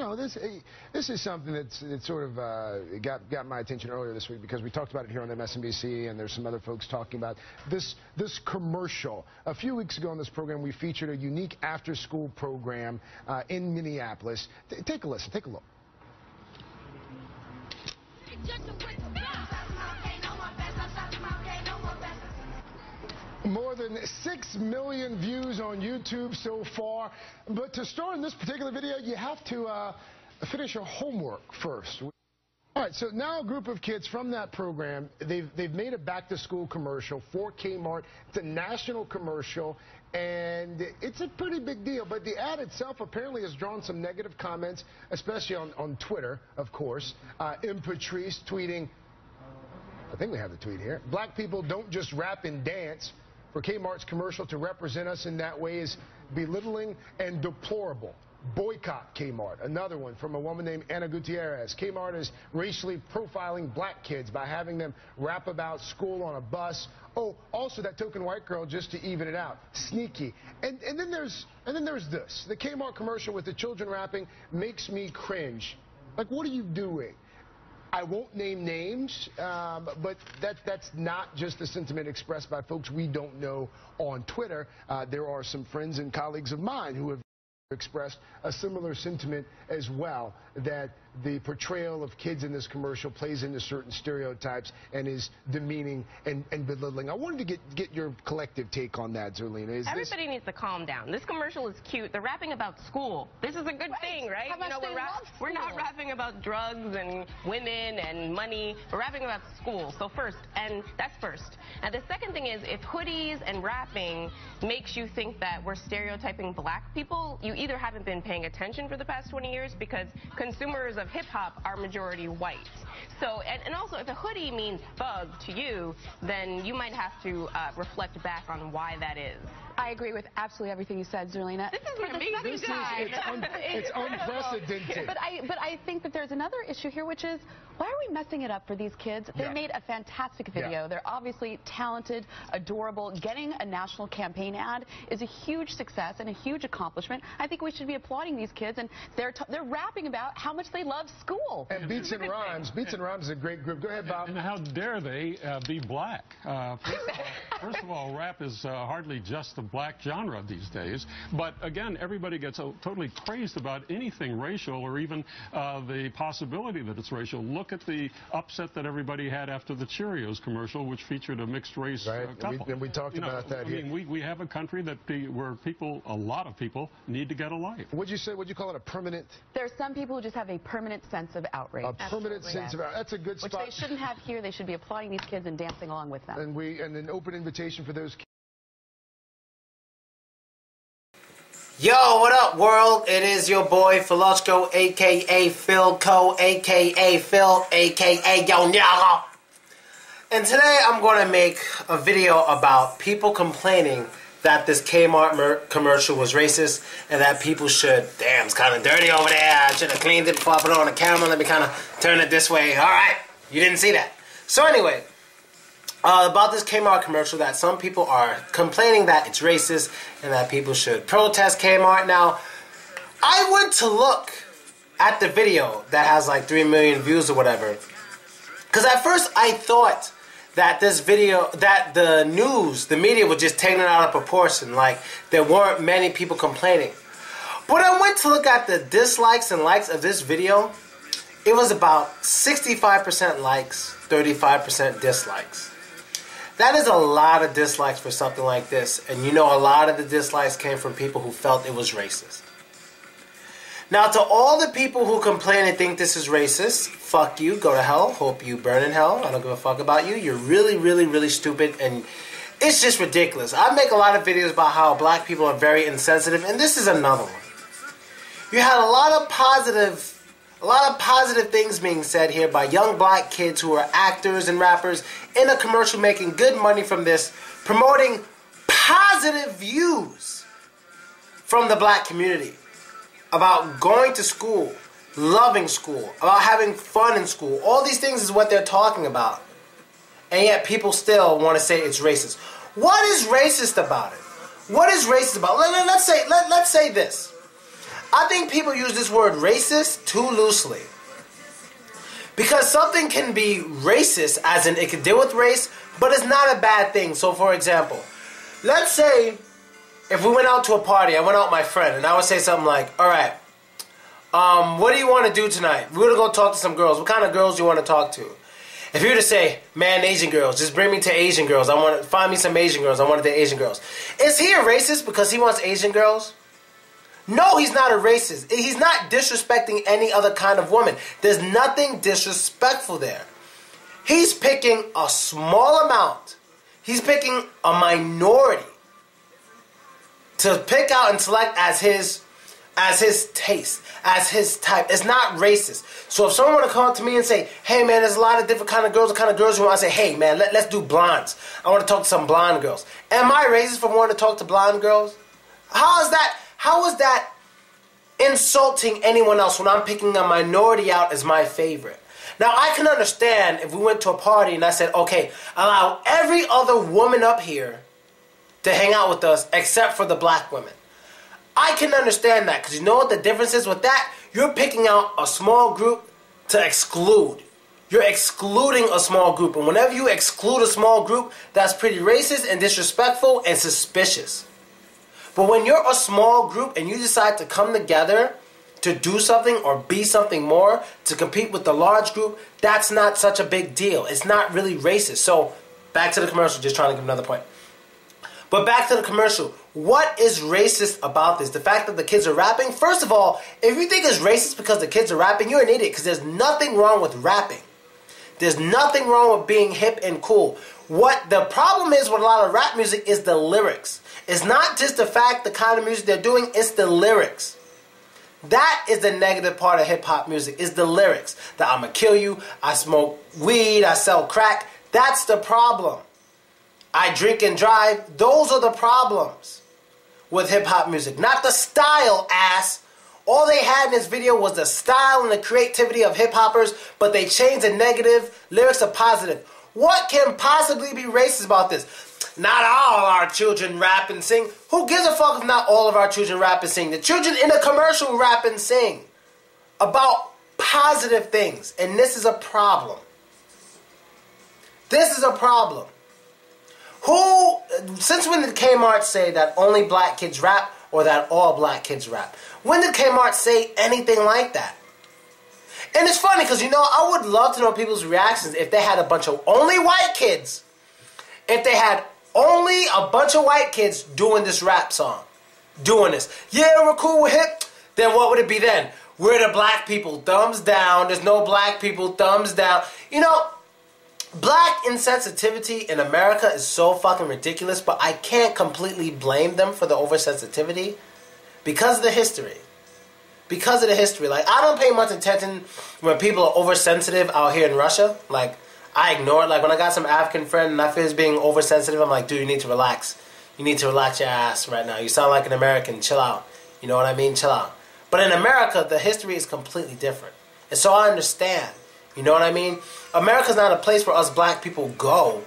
know, this is something that's sort of got my attention earlier this week because we talked about it here on MSNBC, and there's some other folks talking about this commercial. A few weeks ago on this program, we featured a unique after-school program in Minneapolis. Take a listen. Take a look. More than 6 million views on YouTube so far. But to start in this particular video, you have to finish your homework first. All right, so now a group of kids from that program, they've made a back-to-school commercial for Kmart. It's a national commercial, and it's a pretty big deal. But the ad itself apparently has drawn some negative comments, especially on Twitter, of course. Patrice tweeting, I think we have the tweet here, "Black people don't just rap and dance. For Kmart's commercial to represent us in that way is belittling and deplorable. Boycott Kmart." Another one from a woman named Ana Gutierrez. "Kmart is racially profiling black kids by having them rap about school on a bus. Oh, also that token white girl just to even it out. Sneaky." And then there's this. The Kmart commercial with the children rapping makes me cringe. Like, what are you doing? I won't name names, but that's not just the sentiment expressed by folks we don't know on Twitter. There are some friends and colleagues of mine who have expressed a similar sentiment as well, that the portrayal of kids in this commercial plays into certain stereotypes and is demeaning and belittling. I wanted to get your collective take on that, Zerlina. Everybody needs to calm down. This commercial is cute. They're rapping about school. This is a good thing, right? How much we're not rapping about drugs and women and money. We're rapping about school. So first, and that's first. And the second thing is, if hoodies and rapping makes you think that we're stereotyping black people, you either haven't been paying attention for the past 20 years, because consumers of hip-hop are majority white. So, and also, if a hoodie means thug to you, then you might have to reflect back on why that is. I agree with absolutely everything you said, Zerlina. This is an amazing time. It's unprecedented. But I think that there's another issue here, which is, why are we messing it up for these kids? They made a fantastic video. Yeah. They're obviously talented, adorable. Getting a national campaign ad is a huge success and a huge accomplishment. I think we should be applauding these kids, and they're rapping about how much they love school. And Beats and Rhymes. Beats and Rhymes is a great group. Go ahead, Bob. And how dare they be black? First of all, rap is hardly just a black genre these days. But again, everybody gets totally crazed about anything racial, or even the possibility that it's racial. Look at the upset that everybody had after the Cheerios commercial, which featured a mixed race couple. And we talked about that here. I mean, we have a country where a lot of people need to get a life. What'd you say? What'd you call it? A permanent? There's some people who just have a permanent sense of outrage. A permanent sense of outrage. That's a good spot. Which they shouldn't have here. They should be applauding these kids and dancing along with them. And an open invitation for those kids. Yo, what up, world? It is your boy, Philochko, a.k.a. Phil Co, a.k.a. Phil, a.k.a. Yo Nyaga. And today I'm going to make a video about people complaining that this Kmart commercial was racist, and that people should, damn, it's kind of dirty over there. I should have cleaned it before I put it on the camera. Let me kind of turn it this way. All right, you didn't see that. So anyway, about this Kmart commercial, that some people are complaining that it's racist and that people should protest Kmart. Now, I went to look at the video that has like 3 million views or whatever, because at first I thought that this video, that the news, the media was just taking it out of proportion, like there weren't many people complaining. But I went to look at the dislikes and likes of this video. It was about 65% likes, 35% dislikes. That is a lot of dislikes for something like this, and you know a lot of the dislikes came from people who felt it was racist. Now, to all the people who complain and think this is racist, fuck you, go to hell, hope you burn in hell, I don't give a fuck about you, you're really, really, really stupid, and it's just ridiculous. I make a lot of videos about how black people are very insensitive, and this is another one. You had a lot of positive things being said here by young black kids who are actors and rappers in a commercial making good money from this, promoting positive views from the black community about going to school, loving school, about having fun in school. All these things is what they're talking about. And yet people still want to say it's racist. What is racist about it? What is racist about it? Let's say this. I think people use this word racist too loosely. Because something can be racist, as in it can deal with race, but it's not a bad thing. So, for example, let's say if we went out to a party, I went out with my friend, and I would say something like, all right, what do you want to do tonight? We're going to go talk to some girls. What kind of girls do you want to talk to? If you were to say, man, Asian girls, just bring me to Asian girls. I want to find me some Asian girls. I want to date Asian girls. Is he a racist because he wants Asian girls? No, he's not a racist. He's not disrespecting any other kind of woman. There's nothing disrespectful there. He's picking a small amount. He's picking a minority to pick out and select as his taste, as his type. It's not racist. So if someone were to come up to me and say, hey man, there's a lot of different kind of girls, what kind of girls you want? I say, hey man, let's do blondes. I want to talk to some blonde girls. Am I racist for wanting to talk to blonde girls? How is that insulting anyone else when I'm picking a minority out as my favorite? Now I can understand if we went to a party and I said, okay, allow every other woman up here to hang out with us except for the black women. I can understand that, because you know what the difference is with that? You're picking out a small group to exclude. You're excluding a small group. And whenever you exclude a small group, that's pretty racist and disrespectful and suspicious. But when you're a small group and you decide to come together to do something or be something more, to compete with the large group, that's not such a big deal. It's not really racist. So, back to the commercial, just trying to give another point. But back to the commercial. What is racist about this? The fact that the kids are rapping? First of all, if you think it's racist because the kids are rapping, you're an idiot, because there's nothing wrong with rapping. There's nothing wrong with being hip and cool. What the problem is with a lot of rap music is the lyrics. It's not just the fact, the kind of music they're doing, it's the lyrics. That is the negative part of hip-hop music, is the lyrics. That I'ma kill you, I smoke weed, I sell crack. That's the problem. I drink and drive. Those are the problems with hip-hop music. Not the style, ass. All they had in this video was the style and the creativity of hip-hoppers, but they changed the negative lyrics to positive. What can possibly be racist about this? Not all our children rap and sing. Who gives a fuck if not all of our children rap and sing? The children in the commercial rap and sing about positive things, and this is a problem. This is a problem. Since when did Kmart say that only black kids rap or that all black kids rap? When did Kmart say anything like that? And it's funny because, you know, I would love to know people's reactions if they had a bunch of only white kids. If they had only a bunch of white kids doing this rap song. Doing this. Yeah, we're cool with hip. Then what would it be then? We're the black people. Thumbs down. There's no black people. Thumbs down. You know, black insensitivity in America is so fucking ridiculous, but I can't completely blame them for the oversensitivity because of the history. Because of the history. Like, I don't pay much attention when people are oversensitive out here in Russia. Like, I ignore it. Like, when I got some African friend and I feel he's being oversensitive, I'm like, dude, you need to relax. You need to relax your ass right now. You sound like an American. Chill out. You know what I mean? Chill out. But in America, the history is completely different. And so I understand. You know what I mean? America's not a place where us black people go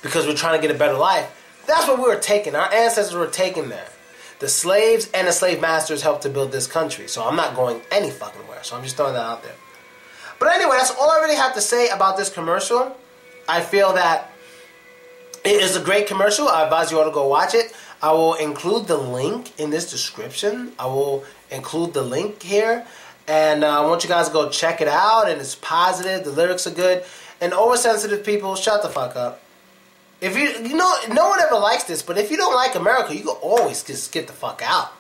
because we're trying to get a better life. That's what we were taking. Our ancestors were taken there. The slaves and the slave masters helped to build this country. So I'm not going any fucking where. So I'm just throwing that out there. But anyway, that's all I really have to say about this commercial. I feel that it is a great commercial. I advise you all to go watch it. I will include the link in this description. I will include the link here. And I want you guys to go check it out. And it's positive. The lyrics are good. And oversensitive people, shut the fuck up. If you know, no one ever likes this, but if you don't like America, you can always just get the fuck out.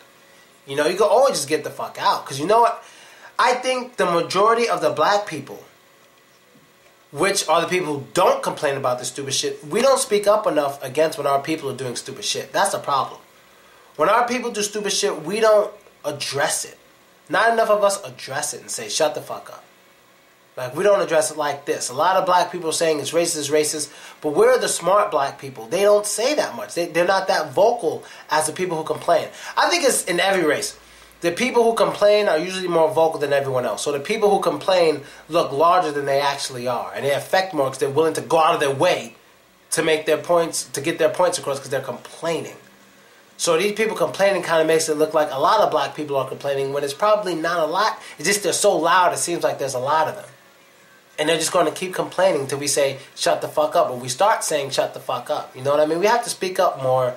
You know, you can always just get the fuck out. Because you know what? I think the majority of the black people, which are the people who don't complain about this stupid shit, we don't speak up enough against when our people are doing stupid shit. That's the problem. When our people do stupid shit, we don't address it. Not enough of us address it and say, shut the fuck up. Like, we don't address it like this. A lot of black people are saying it's racist, but we're the smart black people. They don't say that much. They're not that vocal as the people who complain. I think it's in every race. The people who complain are usually more vocal than everyone else. So the people who complain look larger than they actually are. And they affect more because they're willing to go out of their way to make their points, to get their points across because they're complaining. So these people complaining kind of makes it look like a lot of black people are complaining when it's probably not a lot. It's just they're so loud it seems like there's a lot of them. And they're just going to keep complaining until we say, shut the fuck up. Or we start saying, shut the fuck up. You know what I mean? We have to speak up more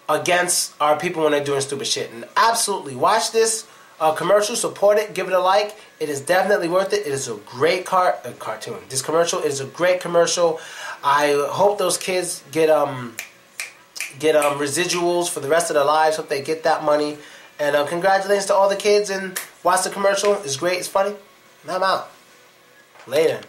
against our people when they're doing stupid shit. And absolutely, watch this commercial, support it, give it a like. It is definitely worth it. It is a great cartoon. This commercial is a great commercial. I hope those kids get residuals for the rest of their lives. Hope they get that money. And congratulations to all the kids. And watch the commercial. It's great. It's funny. And I'm out. Later.